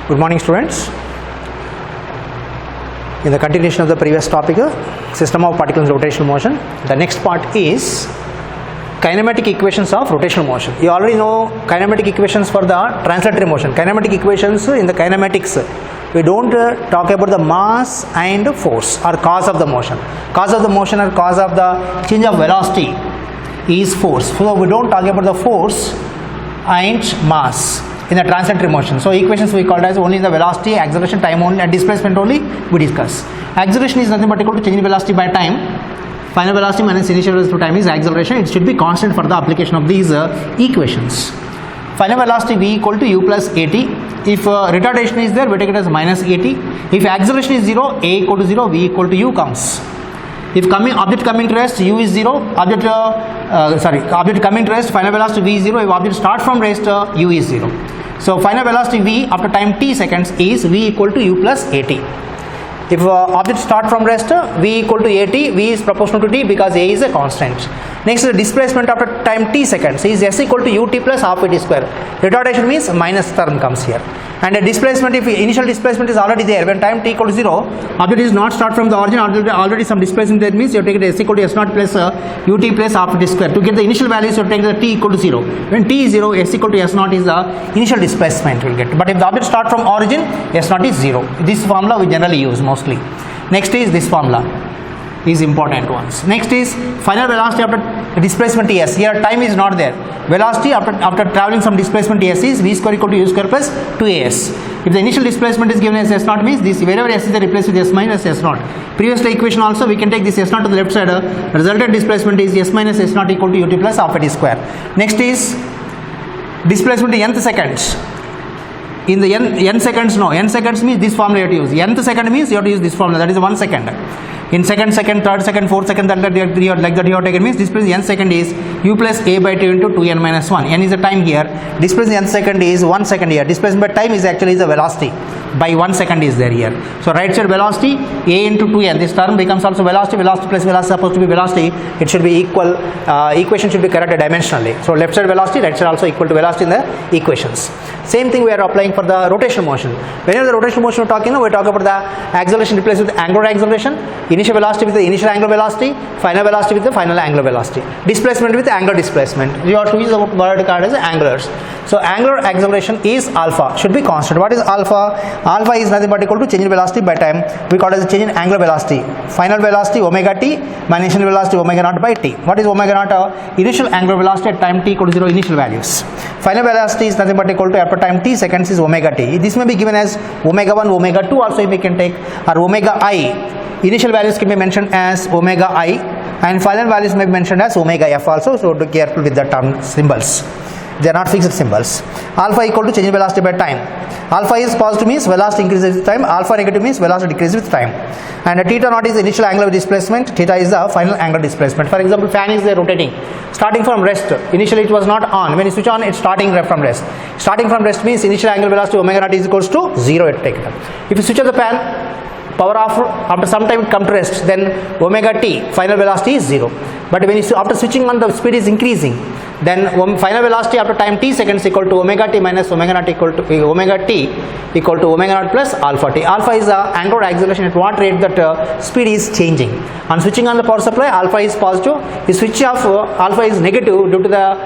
Good morning, students. In the continuation of the previous topic, system of particles in rotational motion, the next part is kinematic equations of rotational motion. You already know kinematic equations for the translatory motion. Kinematic equations in the kinematics, we don't talk about the mass and force or cause of the motion. Cause of the motion or cause of the change of velocity is force. So we don't talk about the force and mass in the translatory motion. So equations we called as only the velocity, acceleration, time only, and displacement only we discuss. Acceleration is nothing but equal to change in velocity by time. Final velocity minus initial velocity time is acceleration. It should be constant for the application of these equations. Final velocity v equal to u plus at. If retardation is there, we take it as minus at. If acceleration is 0, a equal to 0, v equal to u comes. If object coming to rest, u is 0. Object coming to rest, final velocity v is 0. If object start from rest, u is 0. So final velocity v after time t seconds is v equal to u plus at. If object start from rest, v equal to at, v is proportional to t because a is a constant. Next, the displacement after time t seconds is s equal to ut plus half at square. Retardation means minus term comes here. And the displacement, if initial displacement is already there, when time t equal to 0, object is not start from the origin, already some displacement there means you take it s equal to s naught plus ut plus half at square. To get the initial values, you take the t equal to 0. When t is 0, s equal to s naught is the initial displacement we will get. But if the object start from origin, s naught is 0. This formula we generally use mostly. Next is this formula is important ones. Next is final velocity after displacement s. Here time is not there. Velocity after traveling some displacement s is v square equal to u square plus 2as. If the initial displacement is given as s naught means this wherever s is there replace with s minus s naught. Previously equation also we can take this s naught to the left side. Resultant displacement is s minus s naught equal to ut plus half at square. Next is displacement in nth seconds. In the n seconds, no, n seconds means this formula you have to use. Nth second means you have to use this formula, that is 1 second. In second, third second, fourth second, like that you have taken means displacement n second is u plus a by 2 into 2n minus 1. N is the time here. Displacement n second is 1 second here. Displacement by time is actually the velocity. By 1 second is there here. So right side velocity a into 2n. This term becomes also velocity. Velocity plus velocity supposed to be velocity. It should be equal. Equation should be corrected dimensionally. So left side velocity, right side also equal to velocity in the equations. Same thing we are applying for the rotational motion. Whenever the rotational motion we are talking, we talk about the acceleration replaced with angular acceleration, initial velocity with the initial angular velocity, final velocity with the final angular velocity, displacement with the angular displacement. You have to use the word card as angulars. So angular acceleration is alpha, should be constant. What is alpha? Alpha is nothing but equal to change in velocity by time. We call it as change in angular velocity. Final velocity omega t minus initial velocity omega naught by t. What is omega naught? Initial angular velocity at time t equal to 0 initial values. Final velocity is nothing but equal to after time t seconds is omega t. This may be given as omega 1, omega 2 also we can take, or omega I. Initial values can be mentioned as omega I and final values may be mentioned as omega f also. So be careful with the term symbols. They are not fixed symbols. Alpha equal to change in velocity by time. Alpha is positive means velocity increases with time. Alpha negative means velocity decreases with time. And theta naught is the initial angular displacement. Theta is the final angular displacement. For example, fan is there rotating. Starting from rest. Initially it was not on. When you switch on, it's starting from rest. Starting from rest means initial angular velocity omega naught is equals to 0. It take it up. If you switch on the fan, power off, after some time it come to rest, then omega t final velocity is 0. But when you after switching on, the speed is increasing, then final velocity after time t seconds equal to omega t minus omega naught equal to omega t equal to omega naught plus alpha t. Alpha is the angular acceleration at what rate that speed is changing. On switching on the power supply, alpha is positive. If switch off, alpha is negative due to the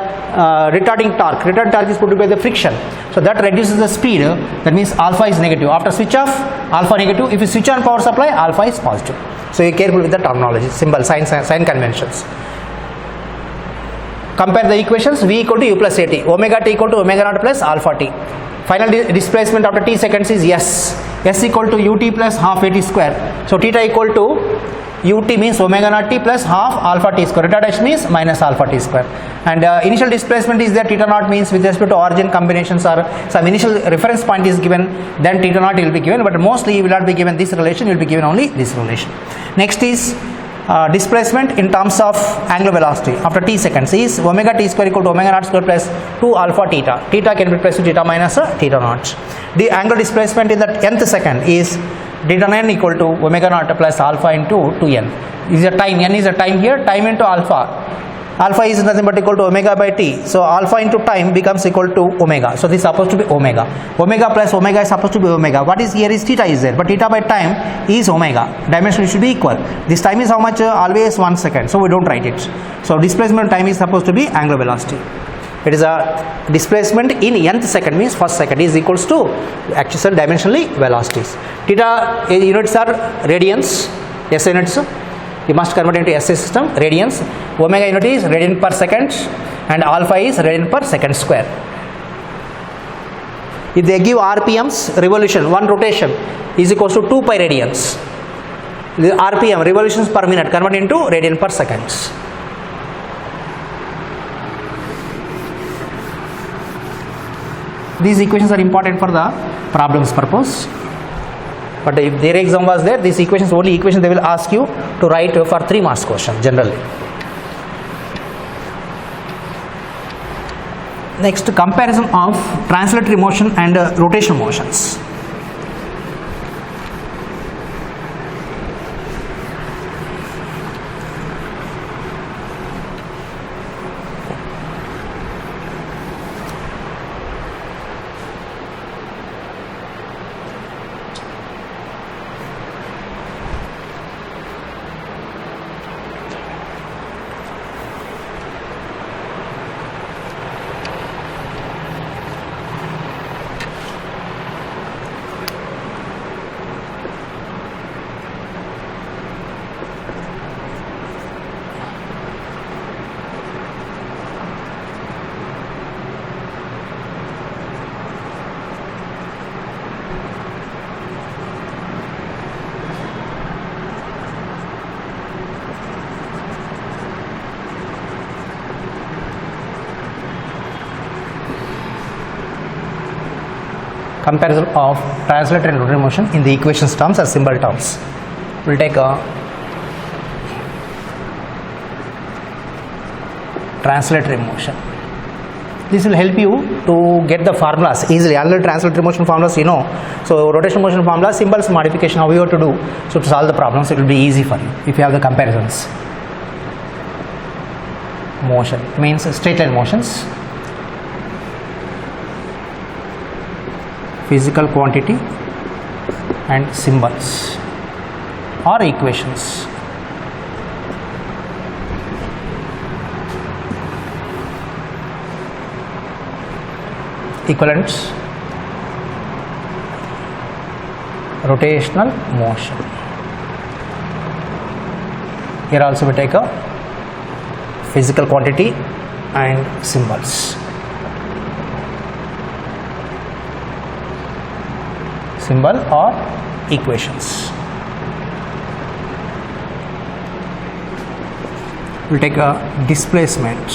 retarding torque. Retarding torque is put by the friction. So that reduces the speed. That means alpha is negative. After switch off, alpha negative. If you switch on power supply, alpha is positive. So you are careful with the terminology, symbol, sign conventions. Compare the equations. V equal to u plus at. Omega t equal to omega naught plus alpha t. Final displacement after t seconds is s. S equal to ut plus half at square. So theta equal to ut means omega naught t plus half alpha t square. Retardation means minus alpha t square. And initial displacement is there. Theta naught means with respect to origin combinations or some initial reference point is given, then theta naught will be given. But mostly you will not be given this relation. You will be given only this relation. Next is displacement in terms of angular velocity after t seconds is omega t square equal to omega naught square plus 2 alpha theta. Theta can be replaced with theta minus theta naught. The angular displacement in the nth second is theta n equal to omega naught plus alpha into 2n. Is a time, n is a time here, time into alpha. alpha is nothing but equal to omega by t. So alpha into time becomes equal to omega. So this is supposed to be omega. Omega plus omega is supposed to be omega. What is here is theta is there, but theta by time is omega. Dimension should be equal. This time is how much? Always 1 second. So we don't write it. So displacement time is supposed to be angular velocity. It is a displacement in nth second, means first second is equals to actual dimensionally velocities. Theta units are radians, S units. You must convert into SI system, radians. Omega unit is radian per second and alpha is radian per second square. If they give RPMs, revolution, one rotation is equals to 2 pi radians. The RPM, revolutions per minute, convert into radian per seconds. These equations are important for the problems purpose. But if their exam was there, these equations, only equations they will ask you to write for 3 marks question generally. Next, comparison of translatory motion and rotational motions. Comparison of translatory and rotational motion in the equations terms or symbol terms. We will take a translatory motion. This will help you to get the formulas easily. All translatory motion formulas you know. So rotational motion formula, symbols modification, how you have to do. So to solve the problems, it will be easy for you if you have the comparisons. Motion means straight line motions. Physical quantity and symbols or equations. Equivalents, rotational motion. Here also we take a physical quantity and symbols. Symbol or equations. We'll take a displacement.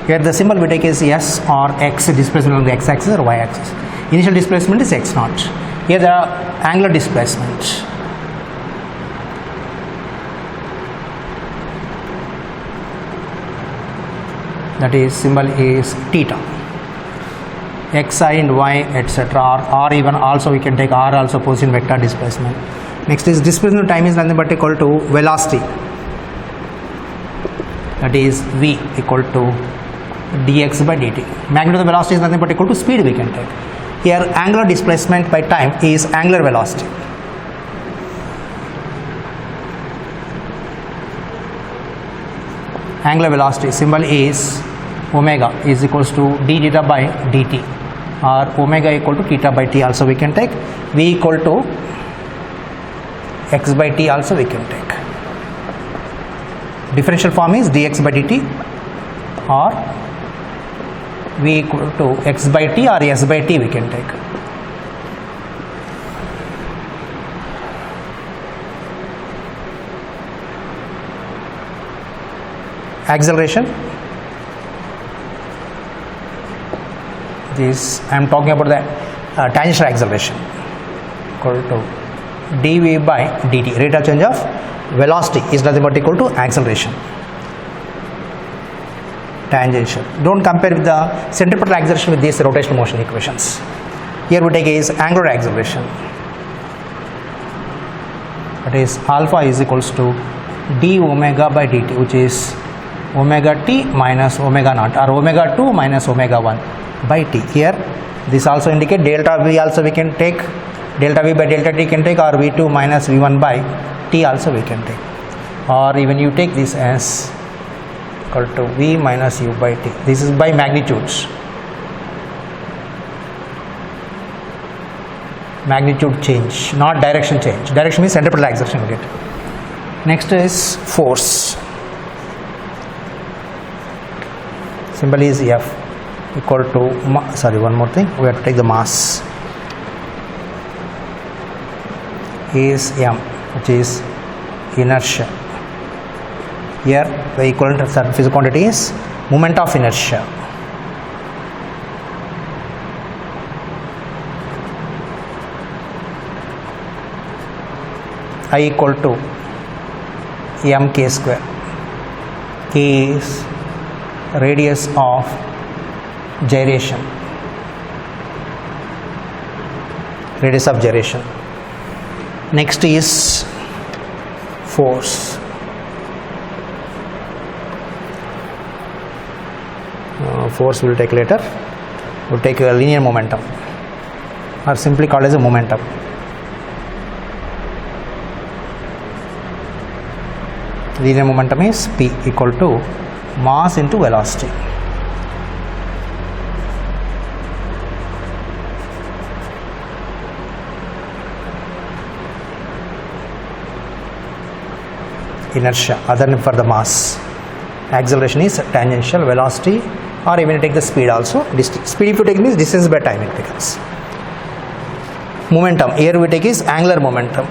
Here the symbol we take is S or X, displacement on the X axis or Y axis. Initial displacement is X naught. Here the angular displacement. That is symbol is theta. Xi and y etc. or even also we can take r also position vector displacement. Next is displacement time is nothing but equal to velocity, that is v equal to dx by dt. Magnitude of the velocity is nothing but equal to speed we can take. Here angular displacement by time is angular velocity. Angular velocity symbol is omega is equals to d theta by dt, or omega equal to theta by t also we can take. V equal to x by t also we can take. Differential form is dx by dt or v equal to x by t or s by t we can take. Acceleration, this I am talking about the tangential acceleration, equal to dv by dt. Rate of change of velocity is nothing but equal to acceleration. Tangential, don't compare with the centripetal acceleration with these rotational motion equations. Here we take is angular acceleration, that is alpha is equals to d omega by dt, which is omega t minus omega naught, or omega 2 minus omega 1 by t. Here this also indicate delta v also we can take, delta v by delta t can take, or v2 minus v1 by t also we can take, or even you take this as equal to v minus u by t. This is by magnitudes. Magnitude change, not direction change. Direction means centripetal acceleration we get. Next is force. Symbol is F, equal to, one more thing, we have to take the mass is m, which is inertia. Here the equivalent of physical quantity is moment of inertia. I equal to mk square. K is radius of gyration, radius of gyration. Next is force. Force we will take later. We will take a linear momentum, or simply called as a momentum. Linear momentum is P equal to mass into velocity. Inertia, other name for the mass. Acceleration is tangential, velocity, or even take the speed also. Speed if you take means distance by time it becomes. Momentum, here we take is angular momentum.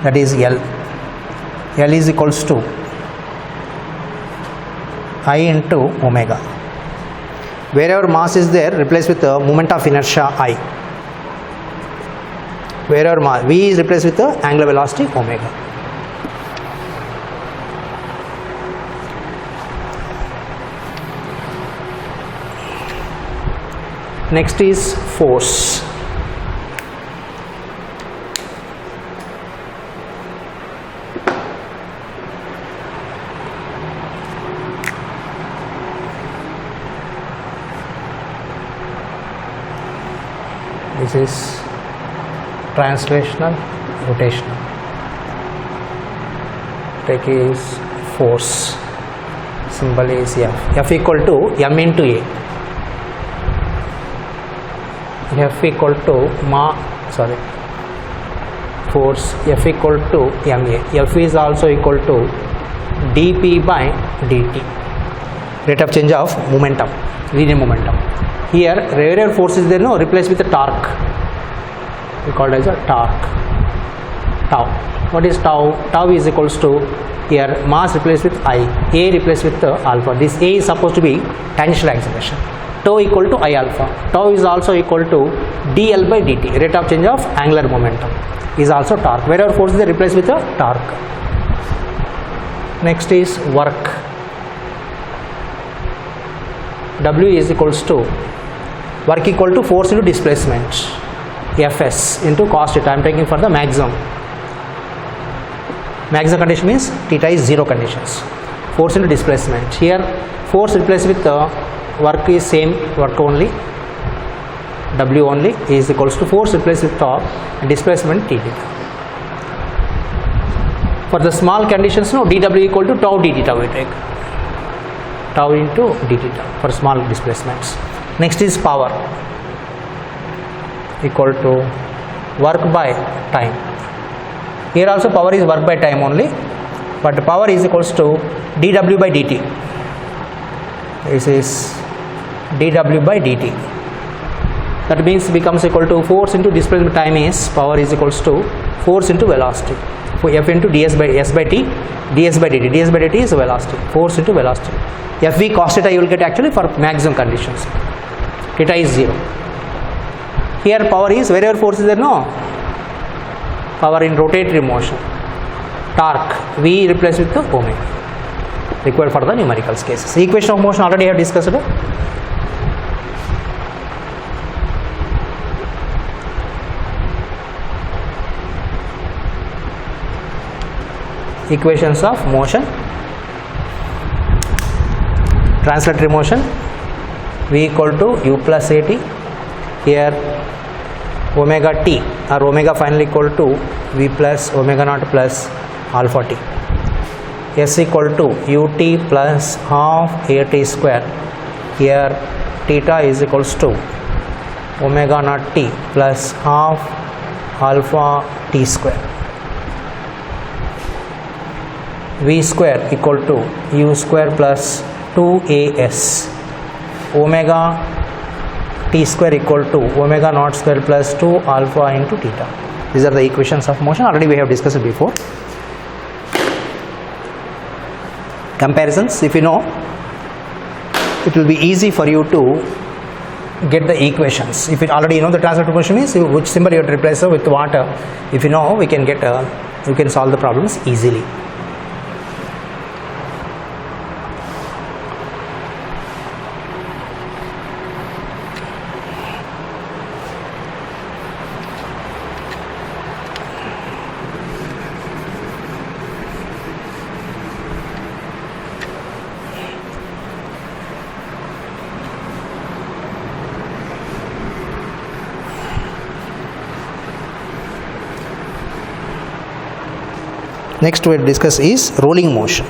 That is L. L is equals to I into omega. Wherever mass is there, replace with the moment of inertia I. Wherever mass, V is replaced with the angular velocity omega. Next is force. This is translational, rotational. Take is force. Symbol is F. F equal to M into A. F equal to force F equal to MA. F is also equal to dP by dt. Rate of change of momentum, linear momentum. Here wherever force is there, no, replace with the torque. We call it as a torque. Tau. What is tau? Tau is equals to, here mass replaced with I, A replaced with alpha. This A is supposed to be tangential acceleration. Tau equal to I alpha. Tau is also equal to dl by dt. Rate of change of angular momentum is also torque. Wherever force is there, replace with a torque. Next is work. W is equals to work equal to force into displacement, Fs into cos theta. I am taking for the maximum. Maximum condition means theta is 0 conditions. Force into displacement. Here force replaced with work is same, work only, W only is equals to force replaced with torque and displacement t theta. For the small conditions, no, dW equal to tau d theta we take. Tau into d theta for small displacements. Next is power equal to work by time. Here also power is work by time only, but power is equals to dW by dt. This is dW by dt. That means becomes equal to force into displacement time is power is equals to force into velocity. F into ds by s by t, ds by dt. Ds by dt is velocity. Force into velocity. Fv cos theta you will get actually for maximum conditions. Theta is 0. Here power is wherever force is there, no. Power in rotatory motion. Torque V replaced with the omega. Required for the numerical cases. Equation of motion already I have discussed. equations of motion. Translatory motion, v equal to u plus at. Here omega t or omega finally equal to v plus omega naught plus alpha t. S equal to ut plus half at square. Here theta is equals to omega naught t plus half alpha t square. V square equal to u square plus 2as. Omega t square equal to omega naught square plus 2 alpha into theta. These are the equations of motion. Already we have discussed it before. Comparisons, if you know, it will be easy for you to get the equations. If you already know the translatory motion means which symbol you have to replace with what, if you know, we can get you can solve the problems easily. Next we will discuss is rolling motion.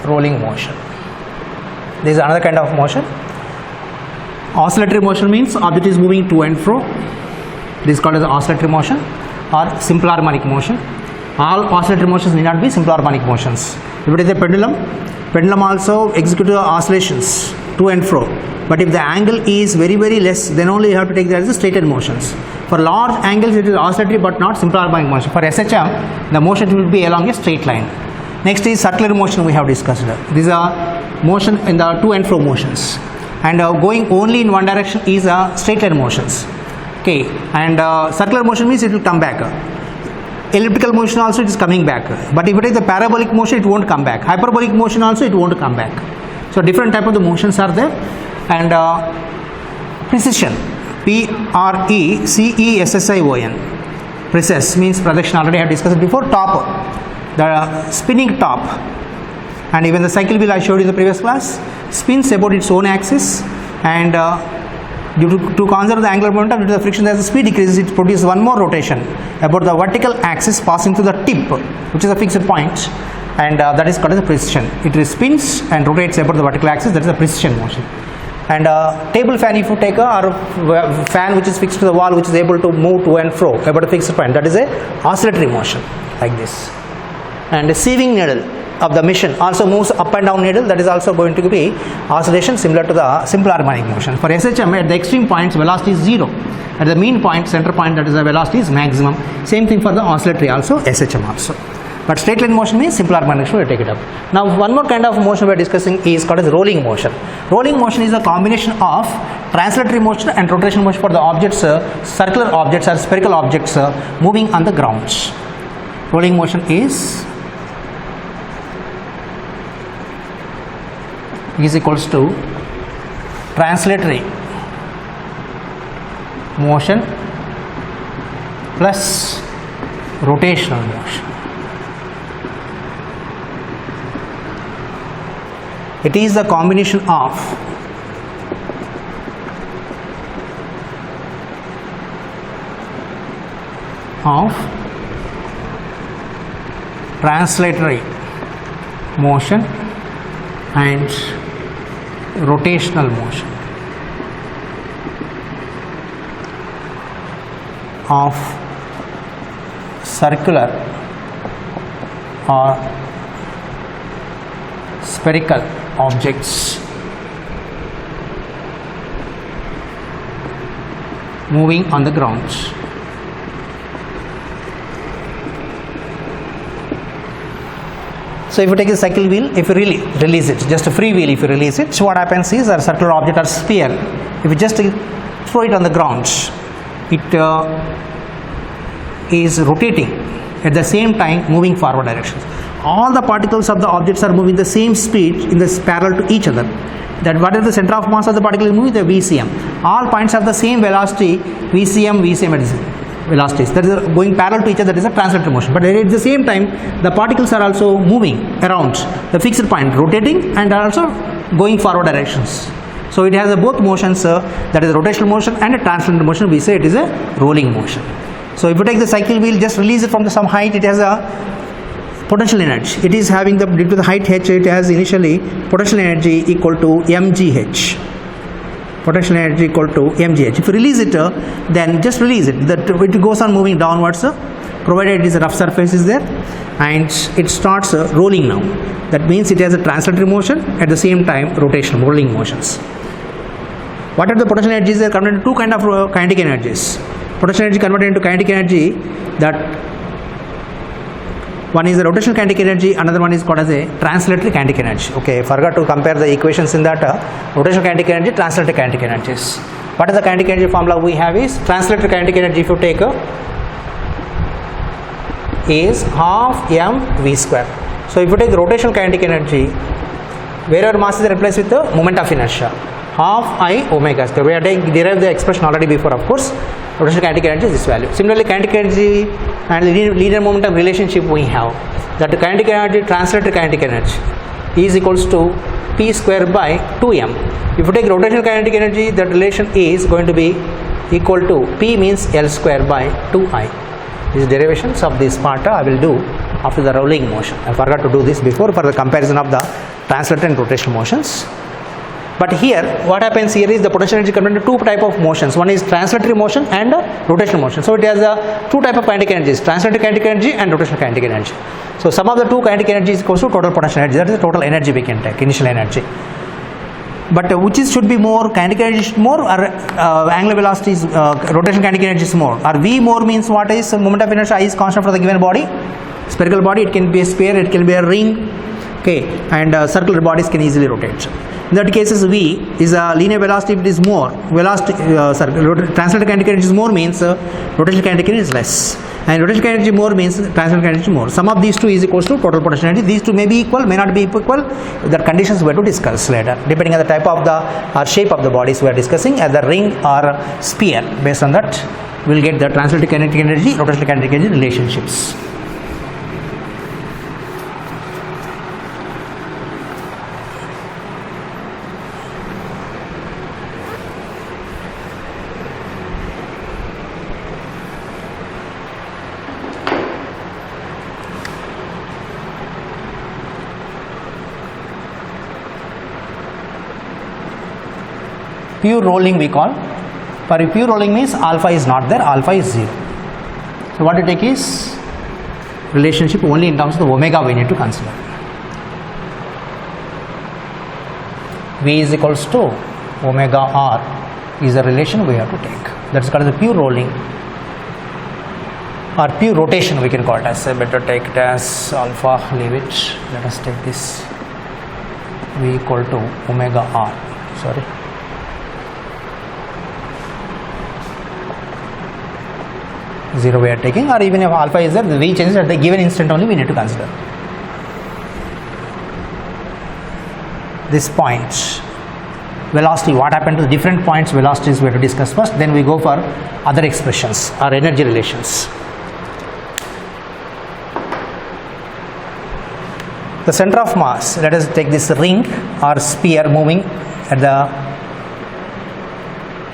Rolling motion. This is another kind of motion. Oscillatory motion means object is moving to and fro. This is called as oscillatory motion or simple harmonic motion. All oscillatory motions need not be simple harmonic motions. If it is a pendulum, pendulum also executes oscillations to and fro. But if the angle is very less, then only you have to take that as a straightened motions. For large angles it is oscillatory but not simple harmonic motion. For SHM, the motion will be along a straight line. Next is circular motion we have discussed. These are motion in the to and fro motions, and going only in one direction is straight line motions. Okay, and circular motion means it will come back. Elliptical motion also it is coming back, but if it is a parabolic motion it won't come back. Hyperbolic motion also it won't come back. So different type of the motions are there. And precession, P-R-E-C-E-S-S-I-O-N, precess means projection. Already I have discussed it before. Top, the spinning top, and even the cycle wheel I showed you in the previous class spins about its own axis, and due to conserve the angular momentum, due to the friction as the speed decreases, it produces one more rotation about the vertical axis passing through the tip, which is a fixed point, and that is called as a precession. It spins and rotates about the vertical axis, that is a precession motion. And table fan, if you take a fan which is fixed to the wall, which is able to move to and fro about a fixed point, that is a oscillatory motion like this. And the sieving needle of the machine also moves up and down needle, that is also going to be oscillation similar to the simple harmonic motion. For SHM, at the extreme points velocity is 0, at the mean point, center point, that is the velocity is maximum. Same thing for the oscillatory also, SHM also. But straight line motion means simple harmonic motion, we will take it up. Now one more kind of motion we are discussing is called as rolling motion. Rolling motion is a combination of translatory motion and rotational motion for the objects, circular objects or spherical objects moving on the ground. Rolling motion is equals to translatory motion plus rotational motion. It is the combination of translatory motion and rotational motion of circular or spherical objects moving on the ground. So if you take a cycle wheel, if you really release it, just a free wheel, if you release it, so what happens is a circular object or sphere, if you just throw it on the ground, it is rotating at the same time moving forward directions. All the particles of the objects are moving the same speed in this parallel to each other. That what is the center of mass of the particle is moving, the VCM. All points have the same velocity, VCM is velocities that is going parallel to each other, that is a translatory motion. But at the same time, the particles are also moving around the fixed point, rotating and also going forward directions. So it has both motions, that is a rotational motion and a translational motion. We say it is a rolling motion. So if you take the cycle wheel, just release it from some height, it has a potential energy. It is having the, due to the height h, it has initially potential energy equal to mgh. Potential energy equal to mgh. If you release it, then just release it. That it goes on moving downwards, provided it is a rough surface is there, and it starts rolling now. That means it has a translatory motion at the same time rotational rolling motions. What are the potential energies? They are converted into two kind of kinetic energies. Potential energy converted into kinetic energy, that one is the rotational kinetic energy, another one is called as a translatory kinetic energy. Okay, I forgot to compare the equations in that. Rotational kinetic energy, translatory kinetic energies. What is the kinetic energy formula we have is translatory kinetic energy, if you take is half mv square. So if you take the rotational kinetic energy, wherever mass is replaced with the moment of inertia, half I omega square. We have derived the expression already before, of course. Rotational kinetic energy is this value. Similarly, kinetic energy and linear momentum relationship we have, that the kinetic energy, translatory kinetic energy is equals to p square by 2m. If you take rotational kinetic energy, that relation is going to be equal to p means L square by 2I. These derivations of this part I will do after the rolling motion. I forgot to do this before for the comparison of the translatory and rotational motions. But here, what happens here is the potential energy converted into two type of motions. One is translatory motion and rotational motion. So it has two type of kinetic energies, translatory kinetic energy and rotational kinetic energy. So sum of the two kinetic energies is equals to total potential energy. That is the total energy we can take, initial energy. But which is should be more, kinetic energy is more, or angular velocity is rotational kinetic energy is more, or V more means what is moment of inertia I is constant for the given body, spherical body, it can be a sphere, it can be a ring, okay, and circular bodies can easily rotate. In that cases, V is a linear velocity. If it is more, velocity translatory kinetic energy is more means rotational kinetic energy is less, and rotational kinetic energy more means translatory kinetic energy more. Sum of these two is equals to total potential energy. These two may be equal, may not be equal. The conditions we are to discuss later, depending on the type of the or shape of the bodies we are discussing, as the ring or sphere. Based on that, we will get the translatory kinetic energy, rotational kinetic energy relationships. Pure rolling we call. For pure rolling means alpha is not there, alpha is 0. So what you take is relationship only in terms of the omega we need to consider. V is equals to omega r is the relation we have to take. That is called as the pure rolling or pure rotation we can call it as. Better take it as alpha, leave it. Let us take this V equal to omega r. Sorry. 0 we are taking, or even if alpha is there, the V changes at the given instant only we need to consider. This point, velocity, what happened to the different points, velocities we have to discuss first, then we go for other expressions or energy relations. The center of mass, let us take this ring or sphere moving at the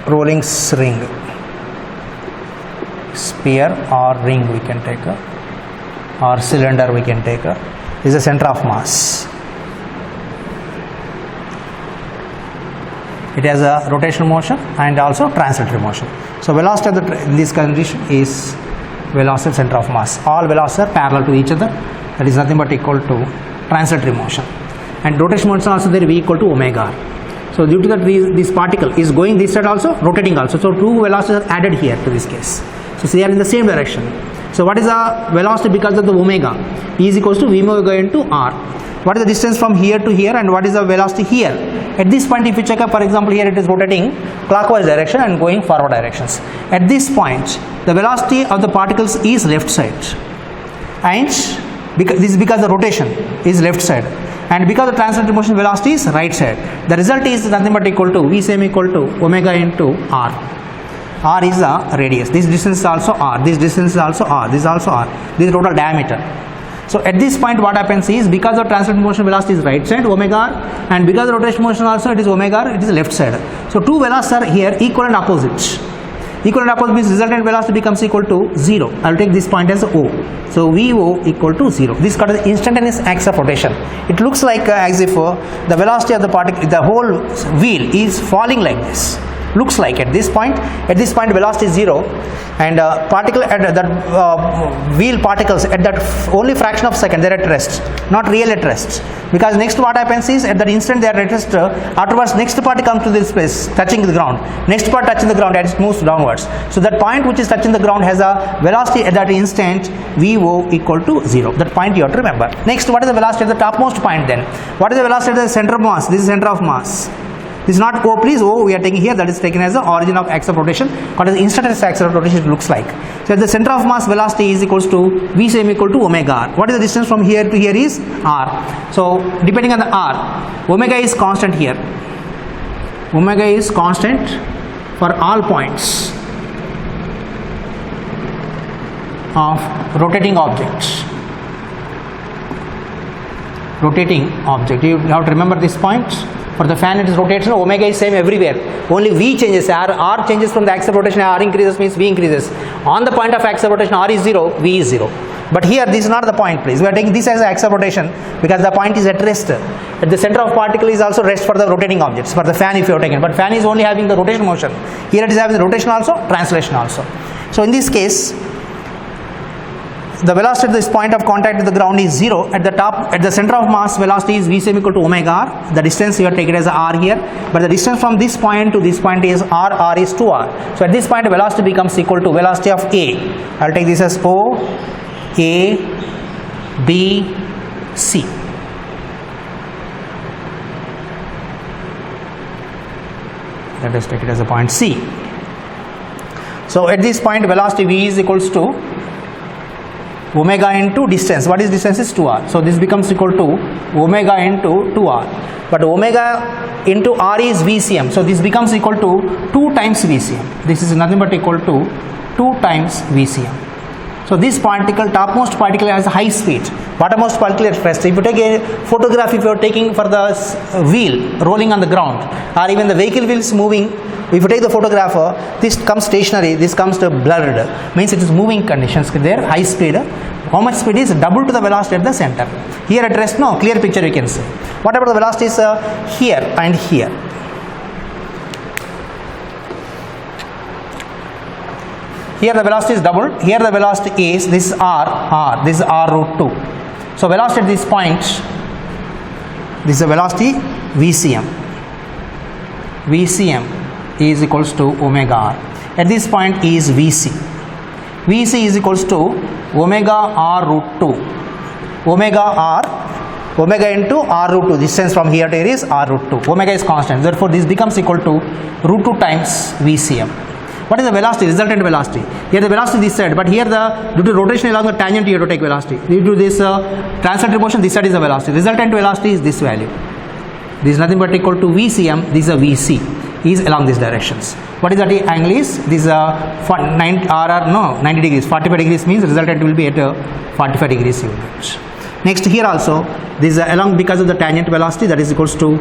rolling ring. Sphere or ring we can take, or cylinder we can take, is the center of mass. It has a rotational motion and also translatory motion. So velocity of in this condition is velocity center of mass. All velocities are parallel to each other. That is nothing but equal to translatory motion. and rotation motion also there, V equal to omega r. So due to that, this particle is going this side also, rotating also. So two velocities are added here to this case. So they are in the same direction. So what is the velocity because of the omega? E is equals to V omega into r. What is the distance from here to here, and what is the velocity here? At this point, if you check up, for example, here it is rotating clockwise direction and going forward directions. At this point, the velocity of the particles is left side, and this is because the rotation is left side, and because the translated motion velocity is right side. The result is nothing but equal to V same equal to omega into r. R is the radius. This distance is also r. This distance is also r. This is also r. This is total diameter. So at this point, what happens is, because the translated motion velocity is right side, omega r, and because the rotation motion also it is omega r, it is left side. So two velocities are here equal and opposite. Equal and opposite means resultant velocity becomes equal to 0. I will take this point as O. So VO equal to 0. This is called the instantaneous axis of rotation. It looks like as if the velocity of the particle, the whole wheel is falling like this. Looks like at this point velocity is 0, and particle at that wheel particles at that only fraction of a second they are at rest, not real at rest, because next what happens is at that instant they are at rest, afterwards next part comes to this space touching the ground, next part touching the ground and it moves downwards. So that point which is touching the ground has a velocity at that instant VO equal to 0. That point you have to remember. Next, what is the velocity at the topmost point then? What is the velocity at the center of mass? This is center of mass. This is not O, please. O we are taking here, that is taken as the origin of axis of rotation. What is the instantaneous axis of rotation it looks like. So at the center of mass velocity is equals to V same equal to omega r. What is the distance from here to here is r. So depending on the r, omega is constant here. Omega is constant for all points of rotating objects. Rotating object. You have to remember this point. For the fan it is rotation, omega is same everywhere. Only V changes, R changes from the axis of rotation, R increases means V increases. On the point of axis of rotation, R is 0, V is 0. But here this is not the point, please. We are taking this as the axis of rotation because the point is at rest. At the center of particle is also rest for the rotating objects, for the fan if you have taken. But fan is only having the rotation motion. Here it is having the rotation also, translation also. So in this case, the velocity at this point of contact with the ground is 0. At the top, at the center of mass, velocity is V same equal to omega r. The distance you are taken as r here, but the distance from this point to this point is r. R is 2r. So at this point, velocity becomes equal to velocity of A. I will take this as O, A, B, C. Let us take it as a point C. So at this point, velocity V is equals to omega into distance. What is distance? Is 2r. So this becomes equal to omega into 2r. But omega into r is VCM. So this becomes equal to 2 times VCM. This is nothing but equal to 2 times VCM. So this particle, topmost particle has high speed, bottommost particle at rest. If you take a photograph, if you are taking for the wheel rolling on the ground, or even the vehicle wheels moving, if you take the photograph, this comes stationary, this comes to blurred, means it is moving conditions there, high speed. How much speed is double to the velocity at the center. Here at rest, no, clear picture you can see. What about the velocities here and here? Here the velocity is doubled, here the velocity is, this is r, this is r root 2. So velocity at this point, this is the velocity VCM. VCM is equals to omega r. At this point is VC. VC is equals to omega r root 2. Omega r, omega into r root 2. Distance from here to here is r root 2. Omega is constant. Therefore, this becomes equal to root 2 times VCM. What is the velocity? Resultant velocity. Here the velocity this side, but here due to rotation along the tangent you have to take velocity. Due to this translated motion, this side is the velocity. Resultant velocity is this value. This is nothing but equal to VCM. This is a VC. Is along these directions. What is that angle is? This is 90 degrees. 45 degrees means resultant will be at 45 degrees unit. Next here also, this is along because of the tangent velocity, that is equals to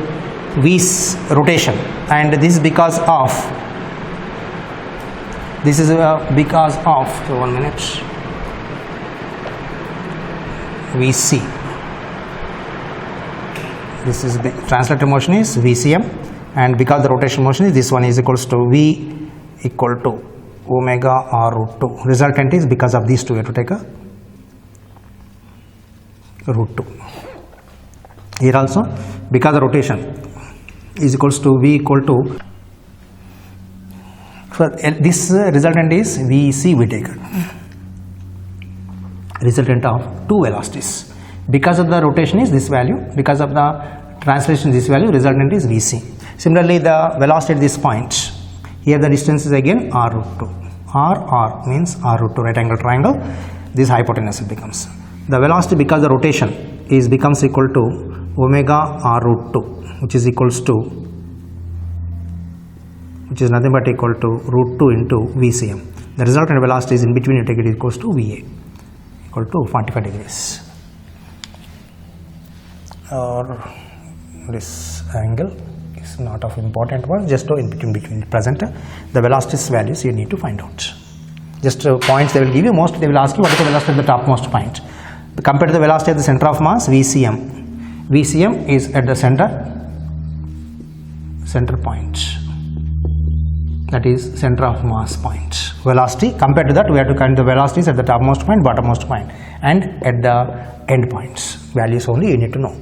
V's rotation, and this is because of. This is because of, so 1 minute, VC. This is the translated motion is VCM, and because the rotation motion is this one is equals to V equal to omega r root 2. Resultant is because of these two, you have to take a root 2. Here also, because the rotation is equals to V equal to, for this resultant is VC we take. Resultant of two velocities. Because of the rotation is this value, because of the translation this value, resultant is Vc. Similarly, the velocity at this point, here the distance is again r root 2. R means r root 2, right angle triangle. This hypotenuse becomes. The velocity because the rotation is becomes equal to omega r root 2, which is equals to, which is nothing but equal to root 2 into Vcm. The resultant velocity is in between, you take it equals to Va, equal to 45 degrees. Or this angle is not of important one, just in between present the velocities values you need to find out. Just points they will give you, most they will ask you what is the velocity at the topmost point. Compared to the velocity at the center of mass, Vcm. Vcm is at the center point, that is center of mass point. Velocity, compared to that we have to count the velocities at the topmost point, bottommost point, and at the end points. Values only you need to know.